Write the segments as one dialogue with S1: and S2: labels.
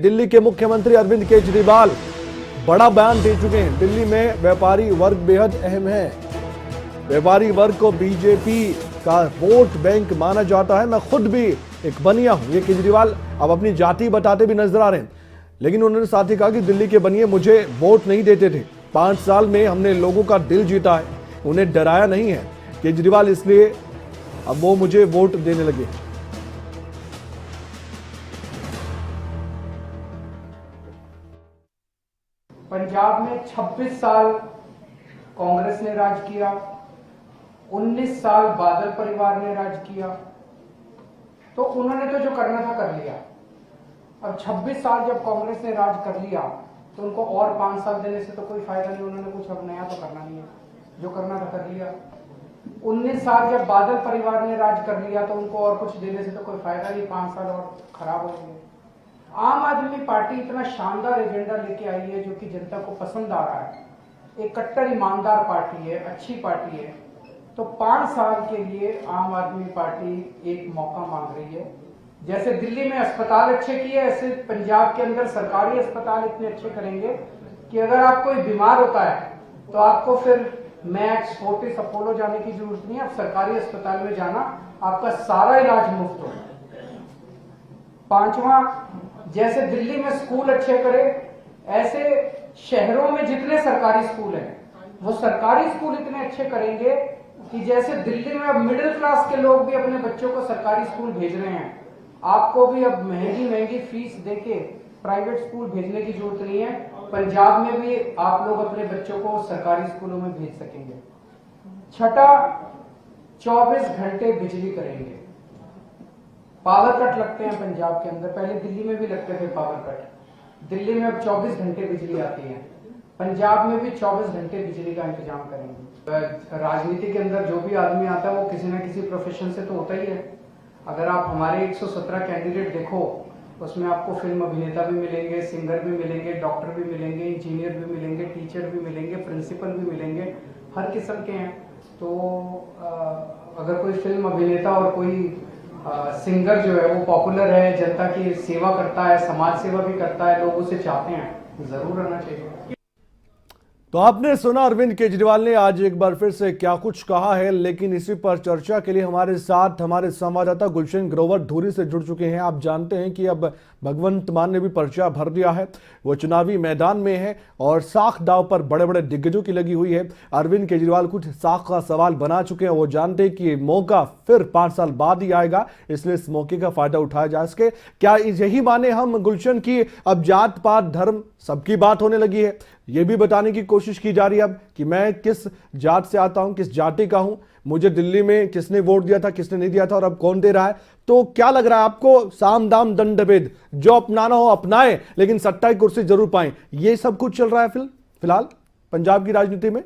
S1: दिल्ली के मुख्यमंत्री अरविंद केजरीवाल बड़ा बयान दे चुके हैं। दिल्ली में व्यापारी वर्ग बेहद अहम है। व्यापारी वर्ग को बीजेपी का वोट बैंक माना जाता है। मैं खुद भी एक बनिया हूं। ये केजरीवाल अब अपनी जाति बताते भी नजर आ रहे हैं, लेकिन उन्होंने साथ ही कहा कि दिल्ली के बनिए मुझे वोट नहीं देते थे। 5 साल में हमने लोगों का दिल जीता है, उन्हें डराया नहीं है केजरीवाल, इसलिए अब वो मुझे वोट देने लगे।
S2: पंजाब में 26 साल कांग्रेस ने राज किया, 19 साल बादल परिवार ने राज किया, तो उन्होंने तो जो करना था कर लिया। अब 26 साल जब कांग्रेस ने राज कर लिया तो उनको और 5 साल देने से तो कोई फायदा नहीं। उन्होंने कुछ अब नया तो करना नहीं है, जो करना था कर लिया। 19 साल जब बादल परिवार ने राज कर लिया तो उनको और कुछ देने से तो कोई फायदा नहीं, 5 साल और खराब हो गए। आम आदमी पार्टी इतना शानदार एजेंडा लेके आई है जो कि जनता को पसंद आ रहा है। एक कट्टर ईमानदार पार्टी है, अच्छी पार्टी है, तो 5 साल के लिए आम आदमी पार्टी एक मौका मांग रही है। जैसे दिल्ली में अस्पताल अच्छे किए, ऐसे पंजाब के अंदर सरकारी अस्पताल इतने अच्छे करेंगे कि अगर आप कोई बीमार होता है तो आपको फिर मैक्स, फोर्टिस, अपोलो जाने की जरूरत नहीं है। आप सरकारी अस्पताल में जाना, आपका सारा इलाज मुफ्त होगा। 5वां, जैसे दिल्ली में स्कूल अच्छे करे, ऐसे शहरों में जितने सरकारी स्कूल हैं वो सरकारी स्कूल इतने अच्छे करेंगे कि जैसे दिल्ली में अब मिडिल क्लास के लोग भी अपने बच्चों को सरकारी स्कूल भेज रहे हैं, आपको भी अब महंगी फीस देके प्राइवेट स्कूल भेजने की जरूरत नहीं है। पंजाब में भी आप लोग अपने बच्चों को सरकारी स्कूलों में भेज सकेंगे। छठा, 24 घंटे बिजली करेंगे। पावर कट लगते हैं पंजाब के अंदर, पहले दिल्ली में भी लगते थे पावर कट। दिल्ली में अब 24 घंटे बिजली आती है, पंजाब में भी 24 घंटे बिजली का इंतजाम करेंगे। राजनीति के अंदर जो भी आदमी आता है वो किसी न किसी प्रोफेशन से तो होता ही है। अगर आप हमारे 117 कैंडिडेट देखो, उसमें आपको फिल्म अभिनेता भी मिलेंगे, सिंगर भी मिलेंगे, डॉक्टर भी मिलेंगे, इंजीनियर भी मिलेंगे, टीचर भी मिलेंगे, प्रिंसिपल भी मिलेंगे, हर किस्म के हैं। तो अगर कोई फिल्म अभिनेता और कोई सिंगर जो है वो पॉपुलर है, जनता की सेवा करता है, समाज सेवा भी करता है, लोग उसे चाहते हैं, जरूर रहना चाहिए।
S1: तो आपने सुना अरविंद केजरीवाल ने आज एक बार फिर से क्या कुछ कहा है, लेकिन इसी पर चर्चा के लिए हमारे साथ हमारे संवाददाता गुलशन ग्रोवर धूरी से जुड़ चुके हैं। आप जानते हैं कि अब भगवंत मान ने भी पर्चा भर दिया है, वो चुनावी मैदान में है और साख दाव पर बड़े बड़े दिग्गजों की लगी हुई है। अरविंद केजरीवाल कुछ साख का सवाल बना चुके हैं। वो जानते हैं कि ये मौका फिर 5 साल बाद ही आएगा, इसलिए इस मौके का फायदा उठाया जा सके। क्या यही माने हम गुलशन की अब जात पात धर्म सबकी बात होने लगी है? यह भी बताने की कोशिश की जा रही है अब कि मैं किस जात से आता हूं, किस जाति का हूं, मुझे दिल्ली में किसने वोट दिया था, किसने नहीं दिया था और अब कौन दे रहा है। तो क्या लग रहा है आपको? साम दाम दंड भेद, जो अपनाना हो अपनाए, लेकिन सट्टा की कुर्सी जरूर पाएं, ये सब कुछ चल रहा है फिलहाल पंजाब की राजनीति में।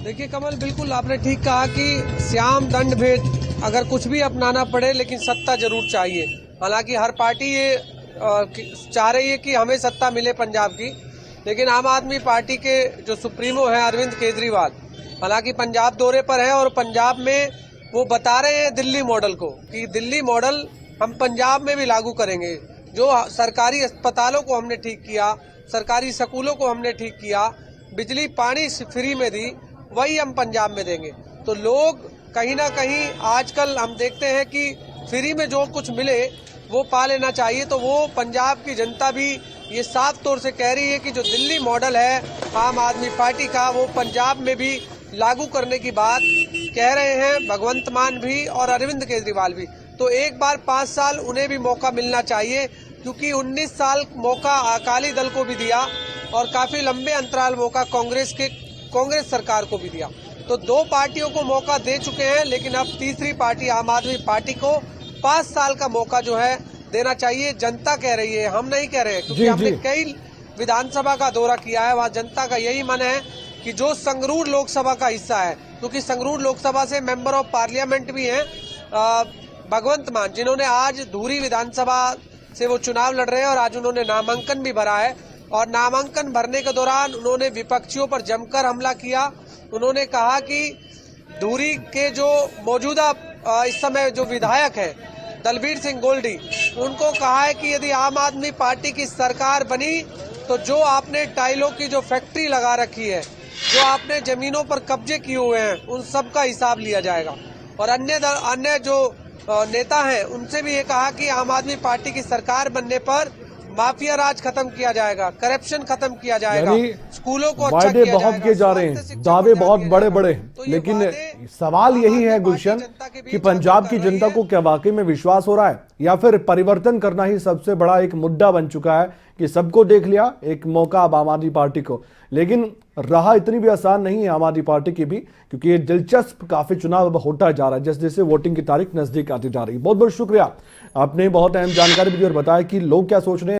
S3: देखिए कमल, बिल्कुल आपने ठीक कहा कि श्याम दंड भेद, अगर कुछ भी अपनाना पड़े लेकिन सत्ता जरूर चाहिए। हालांकि हर पार्टी ये चाह रही है कि हमें सत्ता मिले पंजाब की, लेकिन आम आदमी पार्टी के जो सुप्रीमो हैं अरविंद केजरीवाल, हालांकि पंजाब दौरे पर है और पंजाब में वो बता रहे हैं दिल्ली मॉडल को कि दिल्ली मॉडल हम पंजाब में भी लागू करेंगे। जो सरकारी अस्पतालों को हमने ठीक किया, सरकारी स्कूलों को हमने ठीक किया, बिजली पानी फ्री में दी, वही हम पंजाब में देंगे। तो लोग कहीं ना कहीं आजकल हम देखते हैं कि फ्री में जो कुछ मिले वो पा लेना चाहिए। तो वो पंजाब की जनता भी ये साफ तौर से कह रही है कि जो दिल्ली मॉडल है आम आदमी पार्टी का, वो पंजाब में भी लागू करने की बात कह रहे हैं भगवंत मान भी और अरविंद केजरीवाल भी। तो एक बार 5 साल उन्हें भी मौका मिलना चाहिए, क्योंकि 19 साल मौका अकाली दल को भी दिया और काफी लंबे अंतराल मौका कांग्रेस सरकार को भी दिया। तो 2 पार्टियों को मौका दे चुके हैं, लेकिन अब तीसरी पार्टी आम आदमी पार्टी को 5 साल का मौका जो है देना चाहिए। जनता कह रही है, हम नहीं कह रहे, क्योंकि हमने कई विधानसभा का दौरा किया है। वहाँ जनता का यही मन है कि जो संगरूर लोकसभा का हिस्सा है, क्योंकि संगरूर लोकसभा से मेंबर ऑफ पार्लियामेंट भी हैं भगवंत मान, जिन्होंने आज धूरी विधानसभा से वो चुनाव लड़ रहे हैं और आज उन्होंने नामांकन भी भरा है। और नामांकन भरने के दौरान उन्होंने विपक्षियों पर जमकर हमला किया। उन्होंने कहा कि धुरी के जो मौजूदा इस समय जो विधायक है दलबीर सिंह गोल्डी, उनको कहा है कि यदि आम आदमी पार्टी की सरकार बनी तो जो आपने टाइलों की जो फैक्ट्री लगा रखी है, जो आपने जमीनों पर कब्जे किए हुए हैं, उन सब का हिसाब लिया जाएगा। और अन्य जो नेता हैं उनसे भी ये कहा कि आम आदमी पार्टी की सरकार बनने पर माफिया राज खत्म किया जाएगा, करप्शन खत्म किया जाएगा, स्कूलों को अच्छा
S1: वायदे
S3: किया
S1: बहुत
S3: जाएगा,
S1: किए जा रहे
S3: स्वास्थ्य
S1: हैं,
S3: शिक्षा
S1: दावे
S3: पर ध्यान
S1: बहुत
S3: दिया
S1: बड़े
S3: जाएगा।
S1: बड़े,
S3: तो ये
S1: लेकिन
S3: वादे
S1: सवाल
S3: आम
S1: यही
S3: आदमी
S1: है
S3: पार्टी
S1: गुलशन
S3: जनता के बीच
S1: कि
S3: अब
S1: पंजाब
S3: कर
S1: की
S3: रही
S1: जनता
S3: है।
S1: को क्या वाकई में विश्वास हो रहा है या फिर परिवर्तन करना ही सबसे बड़ा एक मुद्दा बन चुका है कि सबको देख लिया, एक मौका अब आम आदमी पार्टी को। लेकिन राह इतनी भी आसान नहीं है आम आदमी पार्टी की भी, क्योंकि ये दिलचस्प काफी चुनाव अब होता जा रहा है जैसे जैसे वोटिंग की तारीख नजदीक आती जा रही है। बहुत बहुत शुक्रिया, आपने बहुत अहम जानकारी भी दी और बताया कि लोग क्या सोच रहे हैं।